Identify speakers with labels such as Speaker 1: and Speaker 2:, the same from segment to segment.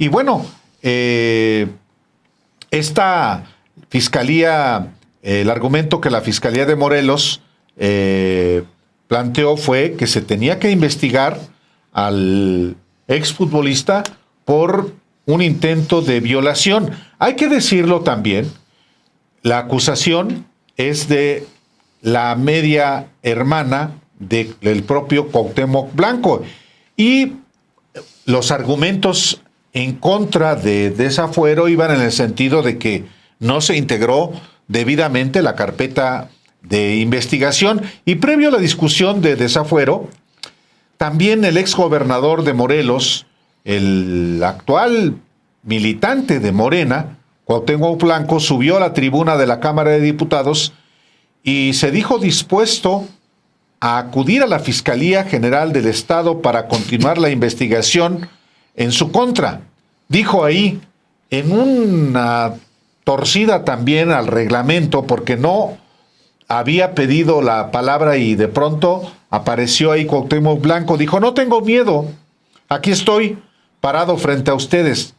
Speaker 1: Y bueno, esta fiscalía, el argumento que la Fiscalía de Morelos planteó fue que se tenía que investigar al exfutbolista por un intento de violación. Hay que decirlo también, la acusación es de la media hermana del propio Cuauhtémoc Blanco. Y los argumentos en contra de desafuero iban en el sentido de que no se integró debidamente la carpeta de investigación. Y previo a la discusión de desafuero, también el exgobernador de Morelos, el actual militante de Morena, Cuauhtémoc Blanco, subió a la tribuna de la Cámara de Diputados y se dijo dispuesto a acudir a la Fiscalía General del Estado para continuar la investigación en su contra. Dijo ahí, en una torcida también al reglamento, porque no había pedido la palabra y de pronto apareció ahí Cuauhtémoc Blanco, dijo, no tengo miedo, aquí estoy parado frente a ustedes.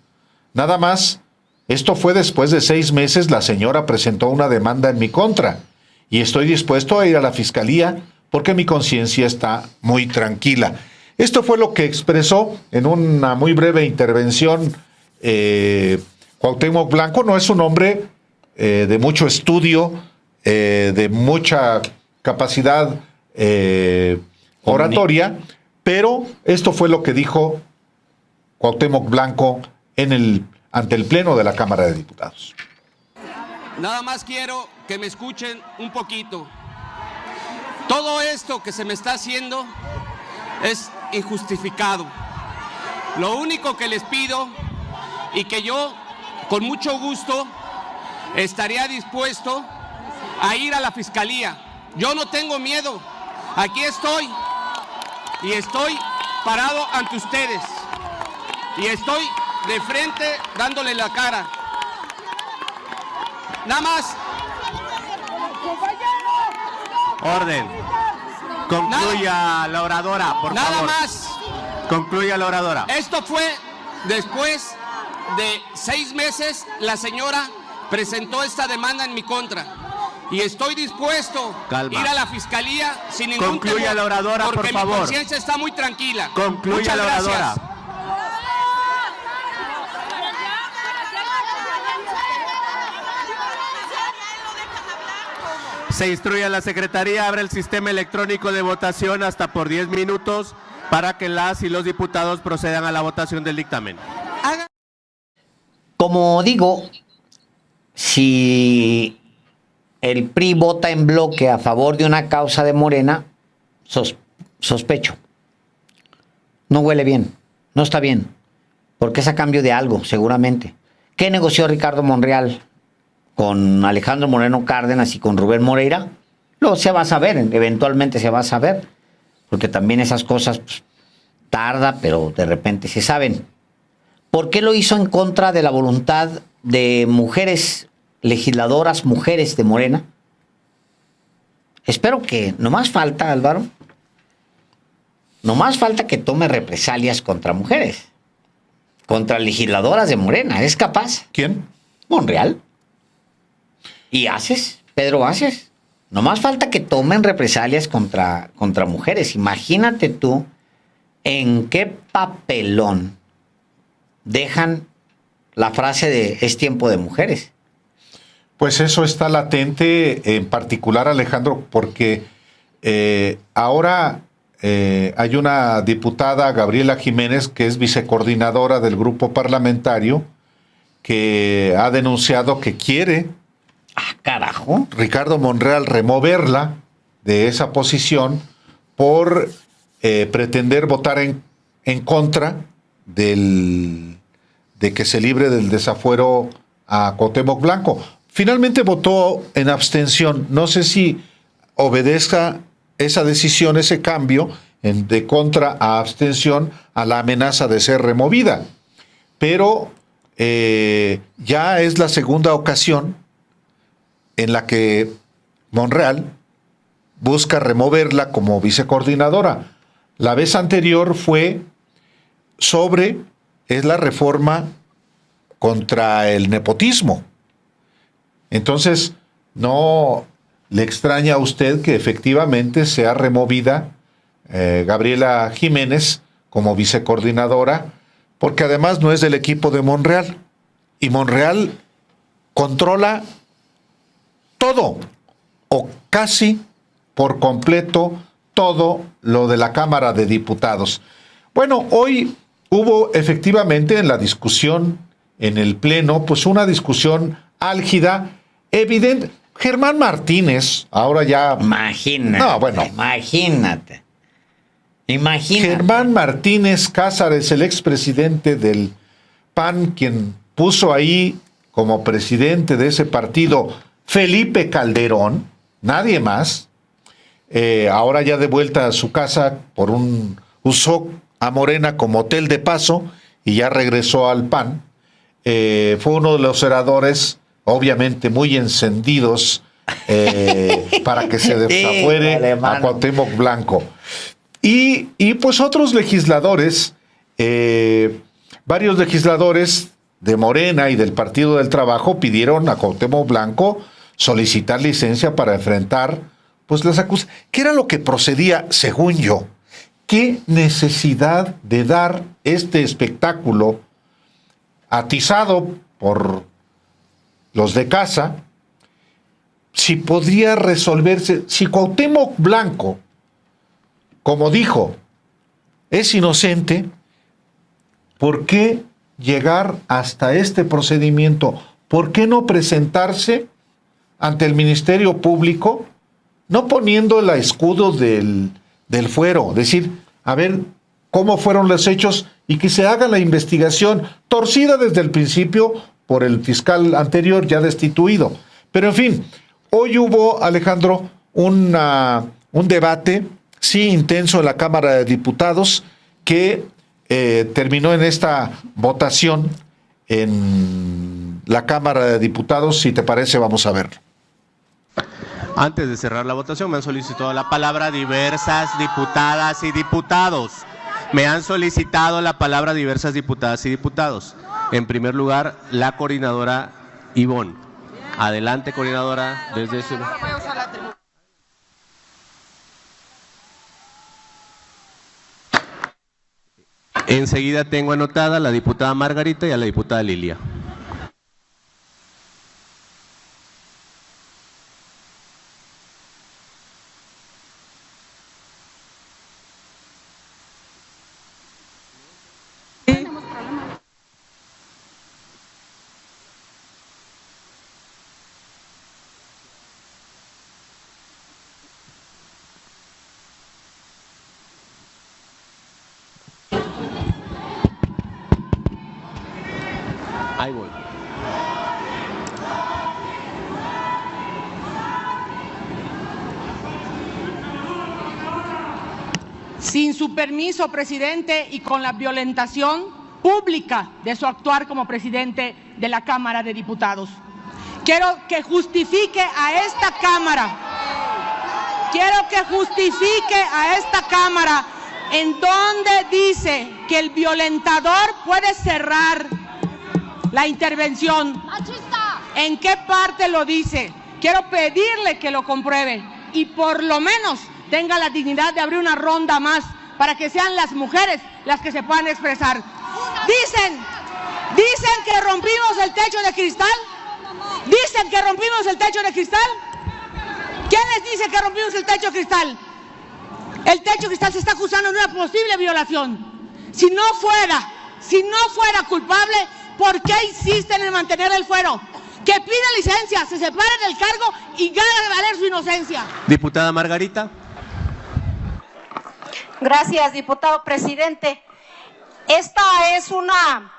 Speaker 1: Nada más, esto fue después de 6 meses, la señora presentó una demanda en mi contra y estoy dispuesto a ir a la Fiscalía porque mi conciencia está muy tranquila. Esto fue lo que expresó en una muy breve intervención Cuauhtémoc Blanco. No es un hombre de mucho estudio, de mucha capacidad oratoria, pero esto fue lo que dijo Cuauhtémoc Blanco ante el Pleno de la Cámara de Diputados.
Speaker 2: Nada más quiero que me escuchen un poquito. Todo esto que se me está haciendo es injustificado. Lo único que les pido y que yo con mucho gusto estaría dispuesto a ir a la Fiscalía. Yo no tengo miedo. Aquí estoy y estoy parado ante ustedes y estoy de frente dándole la cara. Nada más.
Speaker 3: Orden. Concluya la oradora, por favor.
Speaker 2: Nada más.
Speaker 3: Concluya la oradora.
Speaker 2: Esto fue después de 6 meses, la señora presentó esta demanda en mi contra. Y estoy dispuesto a ir a la Fiscalía sin ningún temor.
Speaker 3: Concluya la oradora, por favor.
Speaker 2: Porque mi conciencia está muy tranquila.
Speaker 3: Concluya la oradora. Se instruye a la Secretaría, abre el sistema electrónico de votación hasta por 10 minutos para que las y los diputados procedan a la votación del dictamen.
Speaker 4: Como digo, si el PRI vota en bloque a favor de una causa de Morena, sospecho. No huele bien, no está bien, porque es a cambio de algo, seguramente. ¿Qué negoció Ricardo Monreal con Alejandro Moreno Cárdenas y con Rubén Moreira? Luego se va a saber, eventualmente se va a saber, porque también esas cosas pues, tarda, pero de repente se saben. ¿Por qué lo hizo en contra de la voluntad de mujeres legisladoras, mujeres de Morena? Espero que, no más falta, Álvaro, no más falta que tome represalias contra mujeres, contra legisladoras de Morena. ¿Es capaz?
Speaker 1: ¿Quién?
Speaker 4: Monreal. ¿Y Aces? Pedro Aces. No más falta que tomen represalias contra mujeres. Imagínate tú en qué papelón dejan la frase de es tiempo de mujeres.
Speaker 1: Pues eso está latente, en particular, Alejandro, porque ahora hay una diputada, Gabriela Jiménez, que es vicecoordinadora del grupo parlamentario, que ha denunciado que quiere
Speaker 4: Carajo.
Speaker 1: Ricardo Monreal removerla de esa posición por pretender votar en contra de que se libre del desafuero a Cuauhtémoc Blanco. Finalmente votó en abstención. No sé si obedezca esa decisión, ese cambio de contra a abstención a la amenaza de ser removida. Pero ya es la segunda ocasión en la que Monreal busca removerla como vicecoordinadora. La vez anterior fue sobre es la reforma contra el nepotismo. Entonces, no le extraña a usted que efectivamente sea removida Gabriela Jiménez como vicecoordinadora, porque además no es del equipo de Monreal. Y Monreal controla todo, o casi por completo, todo lo de la Cámara de Diputados. Bueno, hoy hubo efectivamente en la discusión, en el Pleno, pues una discusión álgida, evidente. Germán Martínez, ahora ya...
Speaker 4: Imagínate.
Speaker 1: No, bueno.
Speaker 4: Imagínate.
Speaker 1: Germán Martínez Cázares, el expresidente del PAN, quien puso ahí como presidente de ese partido Felipe Calderón, nadie más, ahora ya de vuelta a su casa usó a Morena como hotel de paso y ya regresó al PAN. Fue uno de los oradores, obviamente muy encendidos, para que se desafuere a Cuauhtémoc Blanco. Y pues otros legisladores, varios legisladores de Morena y del Partido del Trabajo pidieron a Cuauhtémoc Blanco solicitar licencia para enfrentar pues las acusaciones. ¿Qué era lo que procedía, según yo? ¿Qué necesidad de dar este espectáculo atizado por los de casa, si podría resolverse, si Cuauhtémoc Blanco, como dijo, es inocente, ¿por qué llegar hasta este procedimiento? ¿Por qué no presentarse ante el Ministerio Público, no poniendo el escudo del fuero? Decir, a ver, ¿cómo fueron los hechos? Y que se haga la investigación torcida desde el principio por el fiscal anterior ya destituido. Pero en fin, hoy hubo, Alejandro, un debate, sí, intenso en la Cámara de Diputados, que terminó en esta votación en la Cámara de Diputados. Si te parece, vamos a verlo.
Speaker 3: Antes de cerrar la votación, me han solicitado la palabra diversas diputadas y diputados. Me han solicitado la palabra diversas diputadas y diputados. En primer lugar, la coordinadora Ivonne. Adelante, coordinadora, desde su... Enseguida tengo anotada a la diputada Margarita y a la diputada Lilia. Ahí voy.
Speaker 5: Sin su permiso, presidente, y con la violentación pública de su actuar como presidente de la Cámara de Diputados. Quiero que justifique a esta Cámara. Quiero que justifique a esta Cámara en donde dice que el violentador puede cerrar la intervención. ¿En qué parte lo dice? Quiero pedirle que lo compruebe y por lo menos tenga la dignidad de abrir una ronda más para que sean las mujeres las que se puedan expresar. Dicen que rompimos el techo de cristal. Dicen que rompimos el techo de cristal. ¿Quién les dice que rompimos el techo de cristal? El techo de cristal se está acusando de una posible violación. Si no fuera culpable, ¿por qué insisten en mantener el fuero? Que pida licencia, se separe del cargo y gane a valer su inocencia.
Speaker 3: Diputada Margarita.
Speaker 6: Gracias, diputado presidente. Esta es una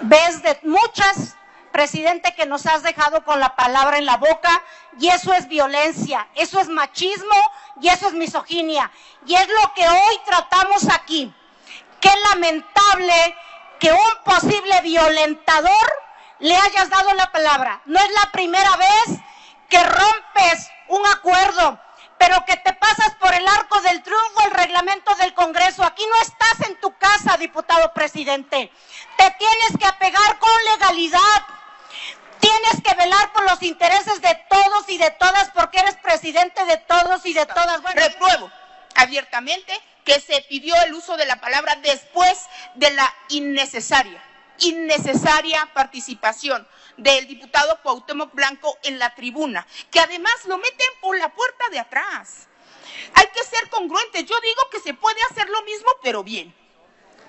Speaker 6: vez de muchas, presidente, que nos has dejado con la palabra en la boca, y eso es violencia, eso es machismo y eso es misoginia. Y es lo que hoy tratamos aquí. Qué lamentable que un posible violentador le hayas dado la palabra. No es la primera vez que rompes un acuerdo, pero que te pasas por el arco del triunfo el reglamento del Congreso. Aquí no estás en tu casa, diputado presidente. Te tienes que apegar con legalidad. Tienes que velar por los intereses de todos y de todas, porque eres presidente de todos y de todas. Bueno,
Speaker 7: repruebo abiertamente que se pidió el uso de la palabra después de la innecesaria participación del diputado Cuauhtémoc Blanco en la tribuna, que además lo meten por la puerta de atrás. Hay que ser congruentes. Yo digo que se puede hacer lo mismo, pero bien.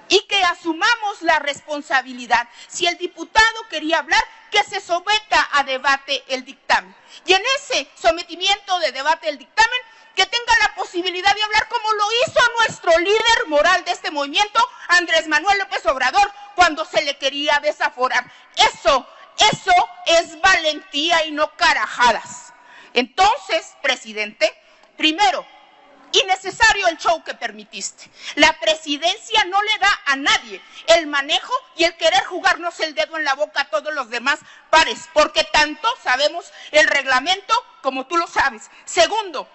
Speaker 7: Y que asumamos la responsabilidad. Si el diputado quería hablar, que se someta a debate el dictamen. Y en ese sometimiento de debate del dictamen, que tenga la posibilidad de hablar como lo hizo nuestro líder moral de este movimiento, Andrés Manuel López Obrador, cuando se le quería desaforar. Eso es valentía y no carajadas. Entonces, presidente, primero, innecesario el show que permitiste. La presidencia no le da a nadie el manejo y el querer jugarnos el dedo en la boca a todos los demás pares, porque tanto sabemos el reglamento como tú lo sabes. Segundo,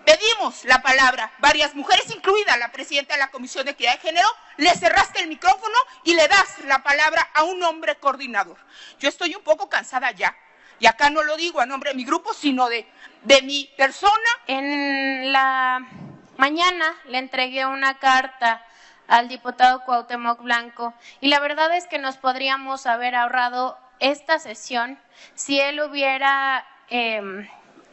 Speaker 7: pedimos la palabra, varias mujeres, incluida la presidenta de la Comisión de Equidad de Género, le cerraste el micrófono y le das la palabra a un hombre coordinador. Yo estoy un poco cansada ya, y acá no lo digo a nombre de mi grupo, sino de mi persona.
Speaker 8: En la mañana le entregué una carta al diputado Cuauhtémoc Blanco y la verdad es que nos podríamos haber ahorrado esta sesión si él hubiera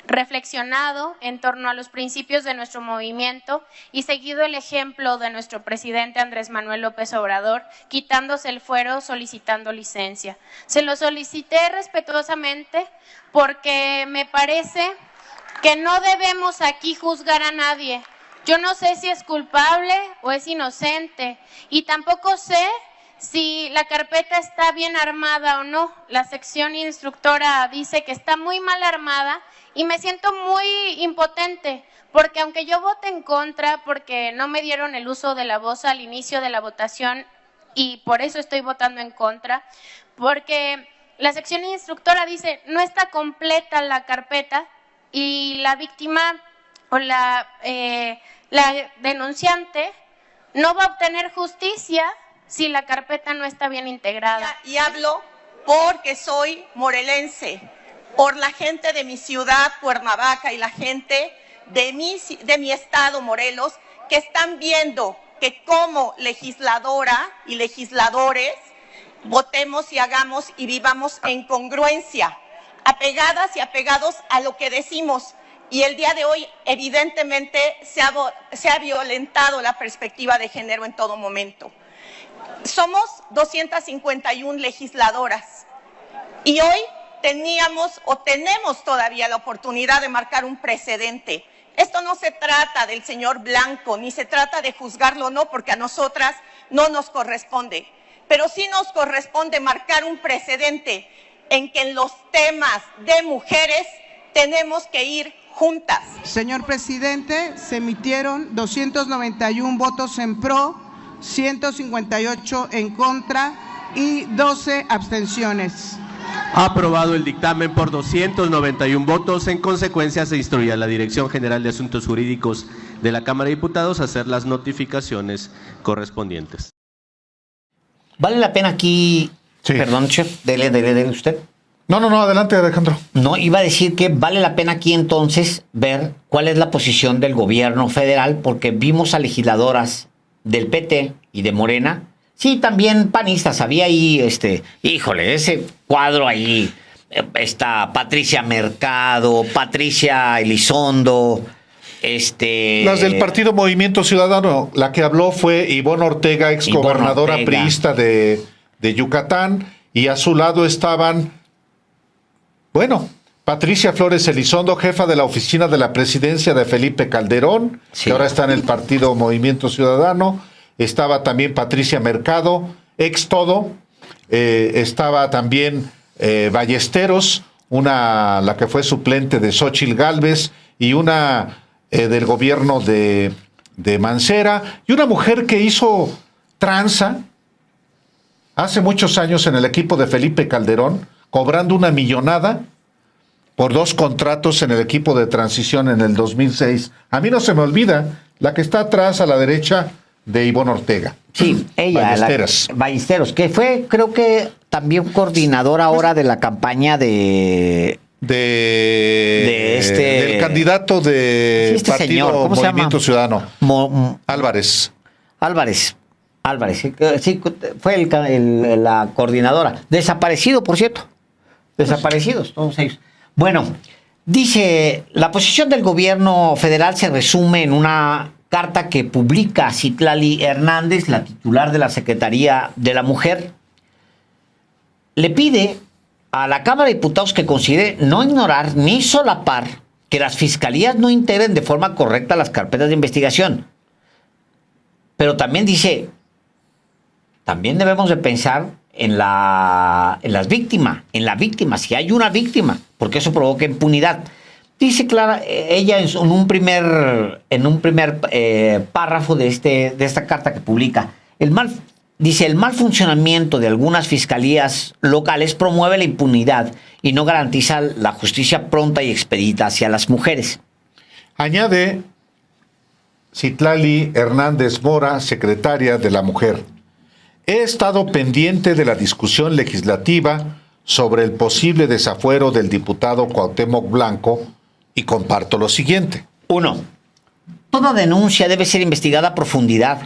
Speaker 8: reflexionado en torno a los principios de nuestro movimiento y seguido el ejemplo de nuestro presidente Andrés Manuel López Obrador, quitándose el fuero, solicitando licencia. Se lo solicité respetuosamente porque me parece que no debemos aquí juzgar a nadie. Yo no sé si es culpable o es inocente y tampoco sé si la carpeta está bien armada o no. La sección instructora dice que está muy mal armada y me siento muy impotente, porque aunque yo vote en contra, porque no me dieron el uso de la voz al inicio de la votación y por eso estoy votando en contra, porque la sección instructora dice no está completa la carpeta y la víctima o la denunciante no va a obtener justicia si la carpeta no está bien integrada.
Speaker 9: Y hablo porque soy morelense, por la gente de mi ciudad, Cuernavaca, y la gente de mi estado, Morelos, que están viendo que como legisladora y legisladores votemos y hagamos y vivamos en congruencia, apegadas y apegados a lo que decimos. Y el día de hoy, evidentemente, se ha violentado la perspectiva de género en todo momento. Somos 251 legisladoras y hoy tenemos todavía la oportunidad de marcar un precedente. Esto no se trata del señor Blanco, ni se trata de juzgarlo, no, porque a nosotras no nos corresponde. Pero sí nos corresponde marcar un precedente en que en los temas de mujeres tenemos que ir juntas.
Speaker 10: Señor presidente, se emitieron 291 votos en pro, 158 en contra y 12 abstenciones.
Speaker 3: Aprobado el dictamen por 291 votos. En consecuencia, se instruye a la Dirección General de Asuntos Jurídicos de la Cámara de Diputados a hacer las notificaciones correspondientes.
Speaker 4: ¿Vale la pena aquí?
Speaker 1: Sí.
Speaker 4: Perdón, chef, dele usted.
Speaker 1: No, adelante, Alejandro.
Speaker 4: No, iba a decir que vale la pena aquí entonces ver cuál es la posición del gobierno federal, porque vimos a legisladoras del PT y de Morena, sí, también panistas, había ahí, híjole, ese cuadro ahí, está Patricia Mercado, Patricia Elizondo,
Speaker 1: Las del Partido Movimiento Ciudadano, la que habló fue Ivonne Ortega, exgobernadora priista de Yucatán, y a su lado estaban, Patricia Flores Elizondo, jefa de la oficina de la presidencia de Felipe Calderón,
Speaker 4: sí,
Speaker 1: que ahora está en el Partido Movimiento Ciudadano. Estaba también Patricia Mercado, ex todo. Estaba también Ballesteros, la que fue suplente de Xóchitl Gálvez, y una del gobierno de Mancera, y una mujer que hizo tranza hace muchos años en el equipo de Felipe Calderón, cobrando una millonada por 2 contratos en el equipo de transición en el 2006. A mí no se me olvida la que está atrás a la derecha de Ivonne Ortega.
Speaker 4: Sí, ella,
Speaker 1: Ballesteros.
Speaker 4: Ballesteros, que fue, creo que también coordinadora ahora de la campaña del
Speaker 1: candidato de
Speaker 4: sí,
Speaker 1: Partido
Speaker 4: señor, ¿cómo se
Speaker 1: Movimiento
Speaker 4: llama?
Speaker 1: Ciudadano, Álvarez.
Speaker 4: Sí, fue la coordinadora. Desaparecido, por cierto. Desaparecidos, todos ellos. Bueno, dice, la posición del gobierno federal se resume en una carta que publica Citlali Hernández, la titular de la Secretaría de la Mujer. Le pide a la Cámara de Diputados que considere no ignorar ni solapar que las fiscalías no integren de forma correcta las carpetas de investigación. Pero también dice, también debemos de pensar en la víctima, si hay una víctima, porque eso provoca impunidad. Dice Clara, ella en un primer párrafo de esta carta que publica, el mal funcionamiento de algunas fiscalías locales promueve la impunidad y no garantiza la justicia pronta y expedita hacia las mujeres.
Speaker 1: Añade Citlali Hernández Mora, secretaria de la Mujer. He estado pendiente de la discusión legislativa sobre el posible desafuero del diputado Cuauhtémoc Blanco y comparto lo siguiente.
Speaker 4: 1. Toda denuncia debe ser investigada a profundidad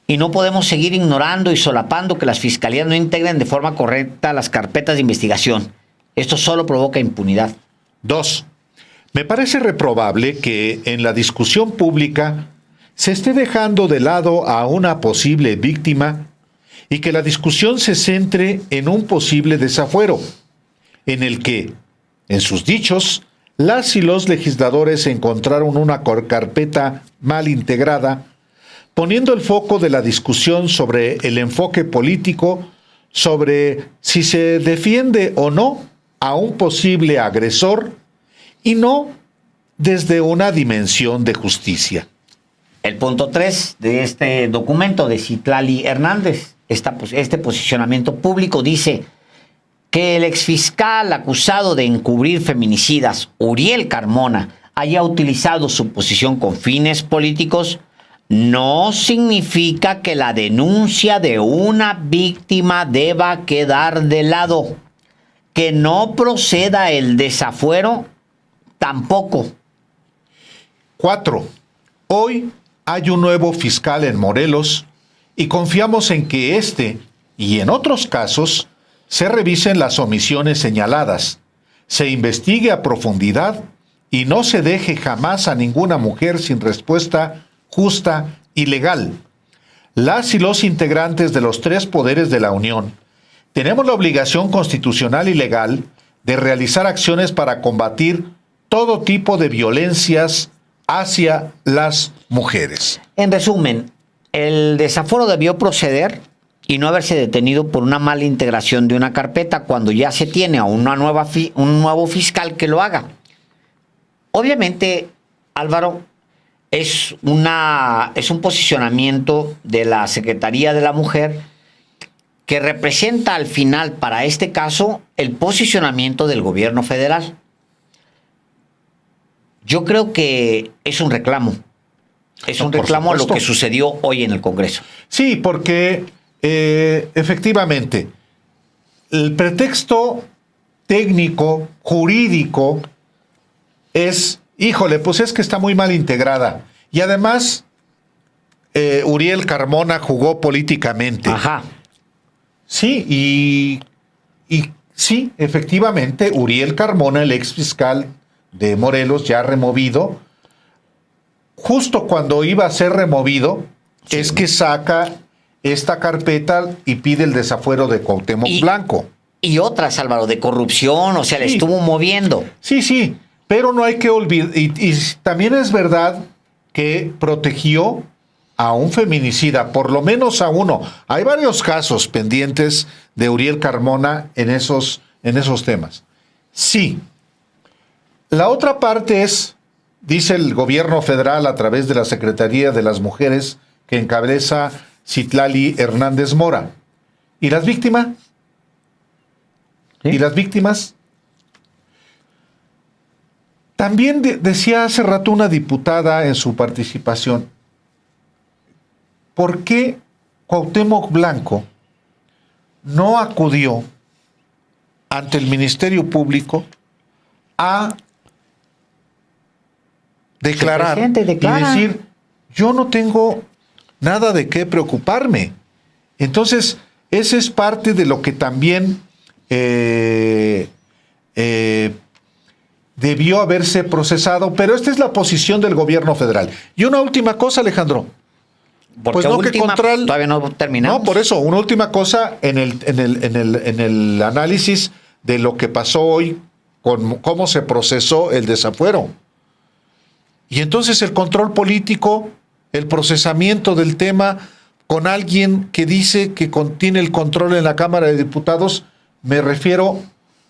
Speaker 4: y no podemos seguir ignorando y solapando que las fiscalías no integren de forma correcta las carpetas de investigación. Esto solo provoca impunidad.
Speaker 1: 2. Me parece reprobable que en la discusión pública se esté dejando de lado a una posible víctima y que la discusión se centre en un posible desafuero, en el que, en sus dichos, las y los legisladores encontraron una carpeta mal integrada, poniendo el foco de la discusión sobre el enfoque político, sobre si se defiende o no a un posible agresor, y no desde una dimensión de justicia.
Speaker 4: El punto 3 de este documento de Citlali Hernández, este posicionamiento público, dice que el exfiscal acusado de encubrir feminicidas, Uriel Carmona, haya utilizado su posición con fines políticos, no significa que la denuncia de una víctima deba quedar de lado. Que no proceda el desafuero, tampoco.
Speaker 1: 4. Hoy hay un nuevo fiscal en Morelos y confiamos en que este y en otros casos se revisen las omisiones señaladas, se investigue a profundidad y no se deje jamás a ninguna mujer sin respuesta justa y legal. Las y los integrantes de los 3 poderes de la Unión tenemos la obligación constitucional y legal de realizar acciones para combatir todo tipo de violencias hacia las mujeres.
Speaker 4: En resumen, el desafuero debió proceder y no haberse detenido por una mala integración de una carpeta cuando ya se tiene a un nuevo fiscal que lo haga. Obviamente, Álvaro, es un posicionamiento de la Secretaría de la Mujer que representa al final, para este caso, el posicionamiento del gobierno federal. Yo creo que es un reclamo. Es un reclamo a lo que sucedió hoy en el Congreso.
Speaker 1: Sí, porque efectivamente el pretexto técnico, jurídico, es, híjole, pues es que está muy mal integrada. Y además, Uriel Carmona jugó políticamente.
Speaker 4: Ajá.
Speaker 1: Sí, y sí, efectivamente, Uriel Carmona, el ex fiscal de Morelos, ya removido, justo cuando iba a ser removido, sí, es que saca esta carpeta y pide el desafuero de Cuauhtémoc Blanco.
Speaker 4: Y otras, Álvaro, de corrupción, o sea, sí, le estuvo moviendo.
Speaker 1: Sí, pero no hay que olvidar, y también es verdad que protegió a un feminicida, por lo menos a uno. Hay varios casos pendientes de Uriel Carmona en esos temas. Sí. La otra parte es, dice el gobierno federal a través de la Secretaría de las Mujeres que encabeza Citlali Hernández Mora. ¿Y las víctimas? ¿Sí? ¿Y las víctimas? También decía hace rato una diputada en su participación, ¿por qué Cuauhtémoc Blanco no acudió ante el Ministerio Público a declarar y decir, yo no tengo nada de qué preocuparme? Entonces, ese es parte de lo que también debió haberse procesado, pero esta es la posición del gobierno federal. Y una última cosa, Alejandro.
Speaker 4: Porque todavía no terminamos.
Speaker 1: No, por eso, una última cosa en el análisis de lo que pasó hoy, con cómo se procesó el desafuero. Y entonces el control político, el procesamiento del tema con alguien que dice que tiene el control en la Cámara de Diputados, me refiero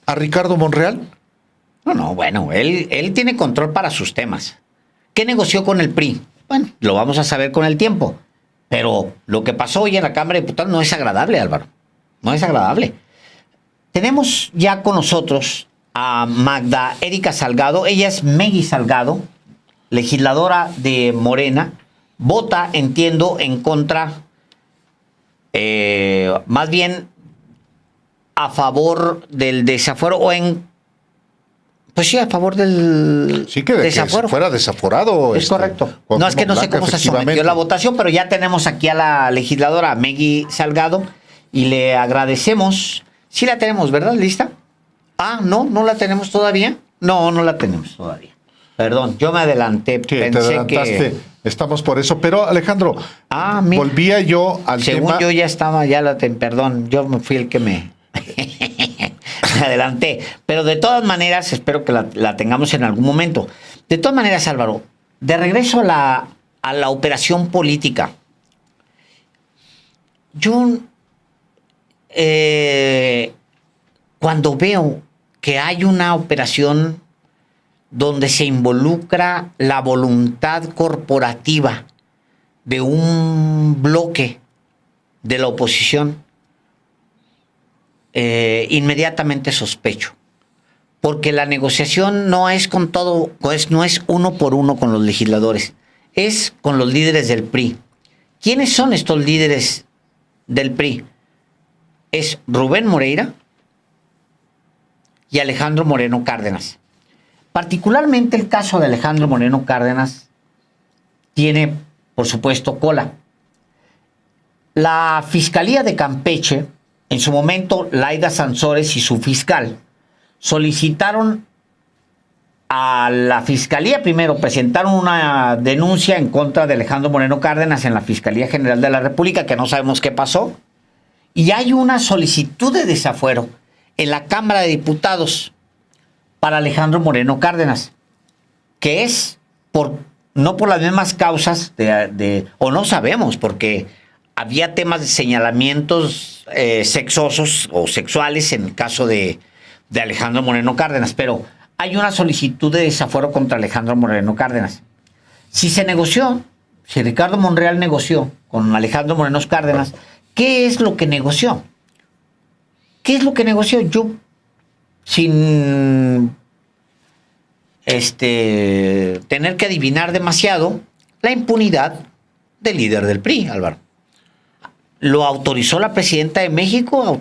Speaker 1: a Ricardo Monreal.
Speaker 4: No, bueno, él tiene control para sus temas. ¿Qué negoció con el PRI? Bueno, lo vamos a saber con el tiempo. Pero lo que pasó hoy en la Cámara de Diputados no es agradable, Álvaro. No es agradable. Tenemos ya con nosotros a Magda Erika Salgado. Ella es Meggy Salgado, legisladora de Morena. Vota, entiendo, en contra, más bien a favor del desafuero o en... Pues sí, a favor del desafuero.
Speaker 1: Que fuera desaforado.
Speaker 4: Es correcto. No, es que no sé cómo se sometió la votación, pero ya tenemos aquí a la legisladora Meggy Salgado y le agradecemos. Sí la tenemos, ¿verdad? ¿Lista? No la tenemos todavía. No la tenemos todavía. Perdón, yo me adelanté.
Speaker 1: Sí, pensé te adelantaste. Que... Estamos por eso. Pero, Alejandro, volvía yo al
Speaker 4: Según
Speaker 1: tema...
Speaker 4: yo ya estaba, perdón, yo me fui el que me adelanté. Pero de todas maneras, espero que la tengamos en algún momento. De todas maneras, Álvaro, de regreso a la operación política. Yo, cuando veo que hay una operación donde se involucra la voluntad corporativa de un bloque de la oposición, inmediatamente sospecho. Porque la negociación no es con todo, no es uno por uno con los legisladores, es con los líderes del PRI. ¿Quiénes son estos líderes del PRI? Es Rubén Moreira y Alejandro Moreno Cárdenas. Particularmente el caso de Alejandro Moreno Cárdenas tiene, por supuesto, cola. La Fiscalía de Campeche, en su momento, Laida Sansores y su fiscal, solicitaron a la Fiscalía, primero presentaron una denuncia en contra de Alejandro Moreno Cárdenas en la Fiscalía General de la República, que no sabemos qué pasó, y hay una solicitud de desafuero en la Cámara de Diputados para Alejandro Moreno Cárdenas, que es no por las mismas causas o no sabemos, porque había temas de señalamientos sexosos o sexuales en el caso de Alejandro Moreno Cárdenas, pero hay una solicitud de desafuero contra Alejandro Moreno Cárdenas. Si Ricardo Monreal negoció con Alejandro Moreno Cárdenas, ¿qué es lo que negoció? ¿Qué es lo que negoció? Yo, sin tener que adivinar demasiado, la impunidad del líder del PRI, Álvaro. Lo autorizó la presidenta de México,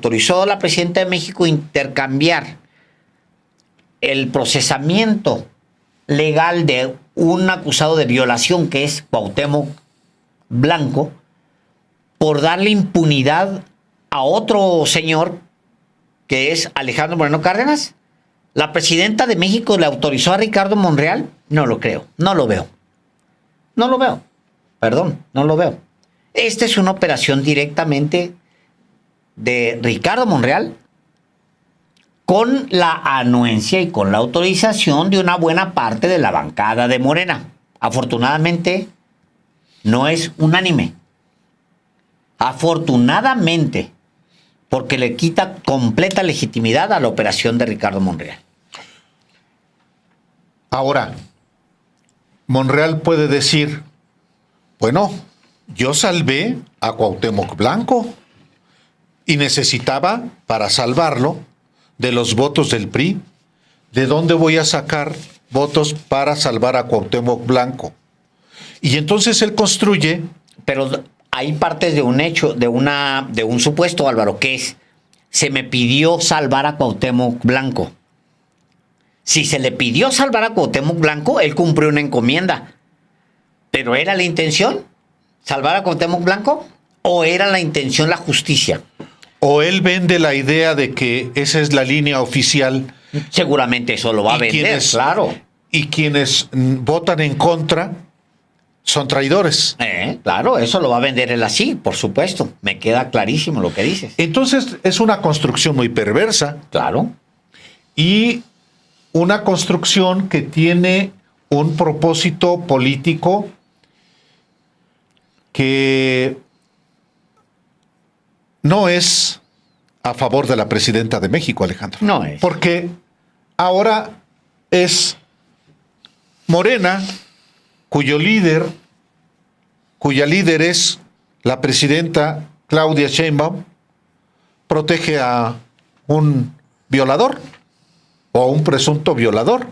Speaker 4: intercambiar el procesamiento legal de un acusado de violación, que es Cuauhtémoc Blanco, por darle impunidad a otro señor, que es Alejandro Moreno Cárdenas. ¿La presidenta de México le autorizó a Ricardo Monreal? No lo creo, no lo veo. Perdón, no lo veo. Esta es una operación directamente de Ricardo Monreal con la anuencia y con la autorización de una buena parte de la bancada de Morena. Afortunadamente, no es unánime. Afortunadamente, porque le quita completa legitimidad a la operación de Ricardo Monreal.
Speaker 1: Ahora, Monreal puede decir, bueno, yo salvé a Cuauhtémoc Blanco y necesitaba, para salvarlo, de los votos del PRI, ¿de dónde voy a sacar votos para salvar a Cuauhtémoc Blanco. Y entonces él construye...
Speaker 4: Pero hay partes de un hecho, de un supuesto, Álvaro, que es, se me pidió salvar a Cuauhtémoc Blanco. Si se le pidió salvar a Cuauhtémoc Blanco, él cumplió una encomienda. ¿Pero era la intención salvar a Cuauhtémoc Blanco? ¿O era la intención la justicia?
Speaker 1: O él vende la idea de que esa es la línea oficial.
Speaker 4: Seguramente eso lo va a vender, claro.
Speaker 1: Y quienes votan en contra son traidores.
Speaker 4: Claro, eso lo va a vender él así, por supuesto. Me queda clarísimo lo que dices.
Speaker 1: Entonces es una construcción muy perversa.
Speaker 4: Claro.
Speaker 1: Y una construcción que tiene un propósito político que no es a favor de la presidenta de México, Alejandro.
Speaker 4: No es.
Speaker 1: Porque ahora es Morena, cuya líder es la presidenta Claudia Sheinbaum, protege a un violador o a un presunto violador.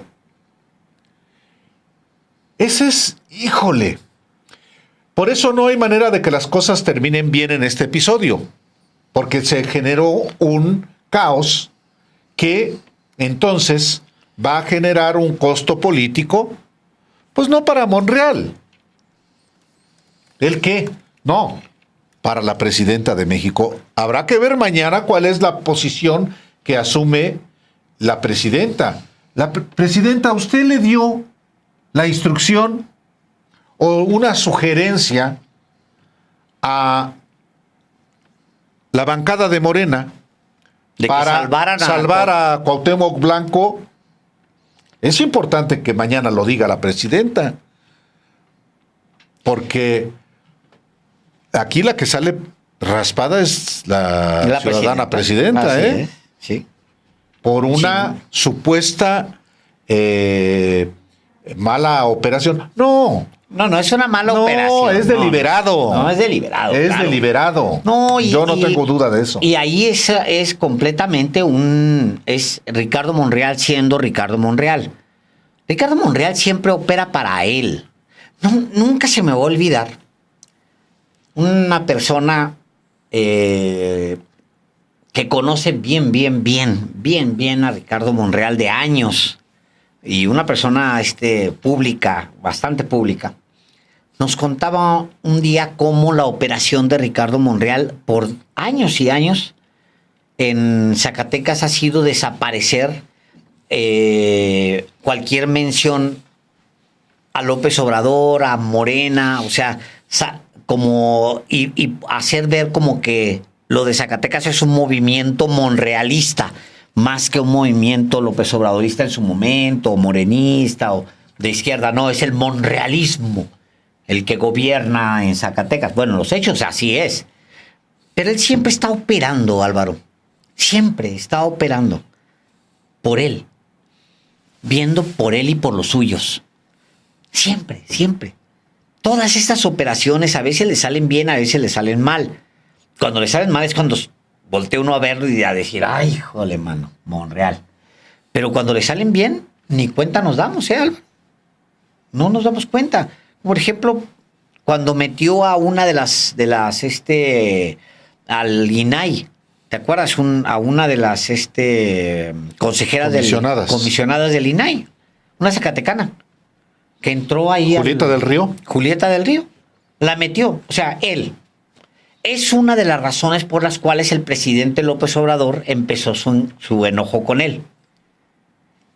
Speaker 1: Ese es, híjole. Por eso no hay manera de que las cosas terminen bien en este episodio, porque se generó un caos que entonces va a generar un costo político, pues no para Monreal. ¿El qué? No, para la presidenta de México. Habrá que ver mañana cuál es la posición que asume la presidenta. La presidenta, ¿usted le dio la instrucción o una sugerencia a la bancada de Morena
Speaker 4: de
Speaker 1: para salvar a Cuauhtémoc Blanco? Es importante que mañana lo diga la presidenta, porque aquí la que sale raspada es la ciudadana presidenta, ¿eh?
Speaker 4: Sí.
Speaker 1: Por una supuesta mala operación. No,
Speaker 4: es una mala operación.
Speaker 1: No, es deliberado.
Speaker 4: No, es deliberado.
Speaker 1: Es
Speaker 4: claro.
Speaker 1: deliberado.
Speaker 4: No,
Speaker 1: yo no tengo duda de eso.
Speaker 4: Y ahí es completamente es Ricardo Monreal siendo Ricardo Monreal. Ricardo Monreal siempre opera para él. Nunca se me va a olvidar una persona que conoce bien a Ricardo Monreal de años, y una persona pública, bastante pública, nos contaba un día cómo la operación de Ricardo Monreal por años y años en Zacatecas ha sido desaparecer cualquier mención a López Obrador, a Morena, o sea, como y hacer ver como que lo de Zacatecas es un movimiento monrealista, más que un movimiento López Obradorista en su momento, o morenista, o de izquierda. No, es el monrealismo el que gobierna en Zacatecas. Bueno, los hechos así es. Pero él siempre está operando, Álvaro. Siempre está operando por él. Viendo por él y por los suyos. Siempre, siempre. Todas estas operaciones a veces le salen bien, a veces le salen mal. Cuando le salen mal es cuando voltea uno a verlo y a decir, ay, híjole, mano, Monreal. Pero cuando le salen bien, ni cuenta nos damos, Álvaro? No nos damos cuenta. Por ejemplo, cuando metió a una al INAI, ¿te acuerdas? A una de las consejeras comisionadas del INAI, una zacatecana, que entró ahí.
Speaker 1: Julieta del Río.
Speaker 4: Julieta del Río. La metió. O sea, él. Es una de las razones por las cuales el presidente López Obrador empezó su enojo con él.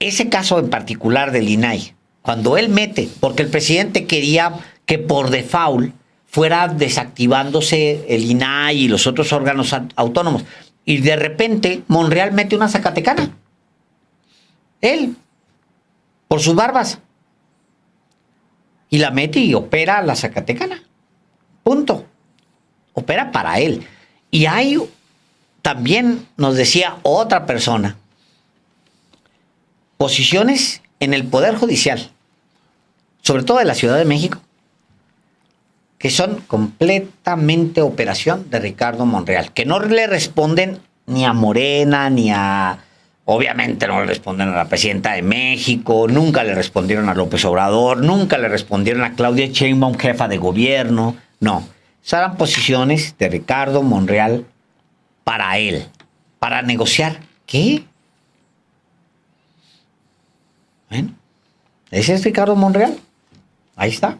Speaker 4: Ese caso en particular del INAI, cuando él mete, porque el presidente quería que por default fuera desactivándose el INAI y los otros órganos autónomos, y de repente Monreal mete una zacatecana. Él, por sus barbas. Y la mete y opera la zacatecana. Punto. Opera para él. Y hay, también nos decía otra persona, posiciones en el Poder Judicial, sobre todo de la Ciudad de México, que son completamente operación de Ricardo Monreal, que no le responden ni a Morena, ni a Obviamente no le respondieron a la presidenta de México, nunca le respondieron a López Obrador, nunca le respondieron a Claudia Sheinbaum, jefa de gobierno. No, esas eran posiciones de Ricardo Monreal para él, para negociar. ¿Qué? Bueno, ese es Ricardo Monreal. Ahí está.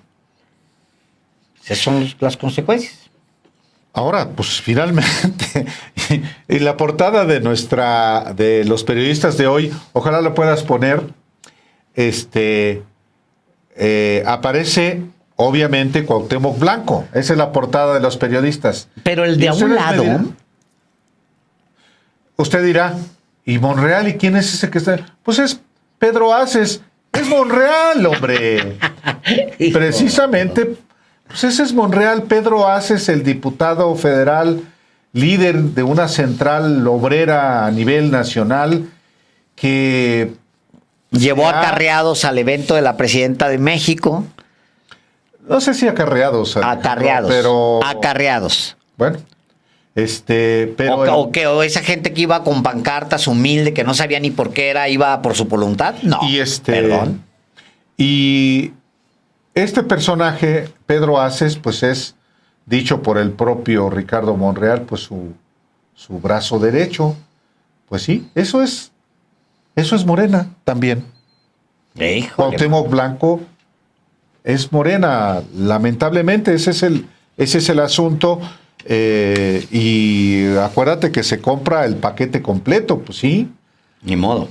Speaker 4: Esas son las consecuencias.
Speaker 1: Ahora, pues finalmente, en la portada de los periodistas de hoy, ojalá lo puedas poner, aparece obviamente Cuauhtémoc Blanco. Esa es la portada de los periodistas.
Speaker 4: Pero el de a un lado.
Speaker 1: Usted dirá, ¿y Monreal? ¿Y quién es ese que está? Pues es Pedro Aces. Es Monreal, hombre. Precisamente. Pues ese es Monreal. Pedro Aces, el diputado federal, líder de una central obrera a nivel nacional, que
Speaker 4: llevó acarreados al evento de la presidenta de México.
Speaker 1: No sé si acarreados.
Speaker 4: Acarreados.
Speaker 1: Pero
Speaker 4: acarreados.
Speaker 1: Bueno, pero
Speaker 4: o esa gente que iba con pancartas humilde, que no sabía ni por qué era, iba por su voluntad. No. Perdón.
Speaker 1: Y este personaje, Pedro Aces, pues es, dicho por el propio Ricardo Monreal, pues su brazo derecho. Pues sí, eso es Morena también. Cuauhtémoc Blanco es Morena, lamentablemente, ese es el asunto. Y acuérdate que se compra el paquete completo, pues sí.
Speaker 4: Ni modo.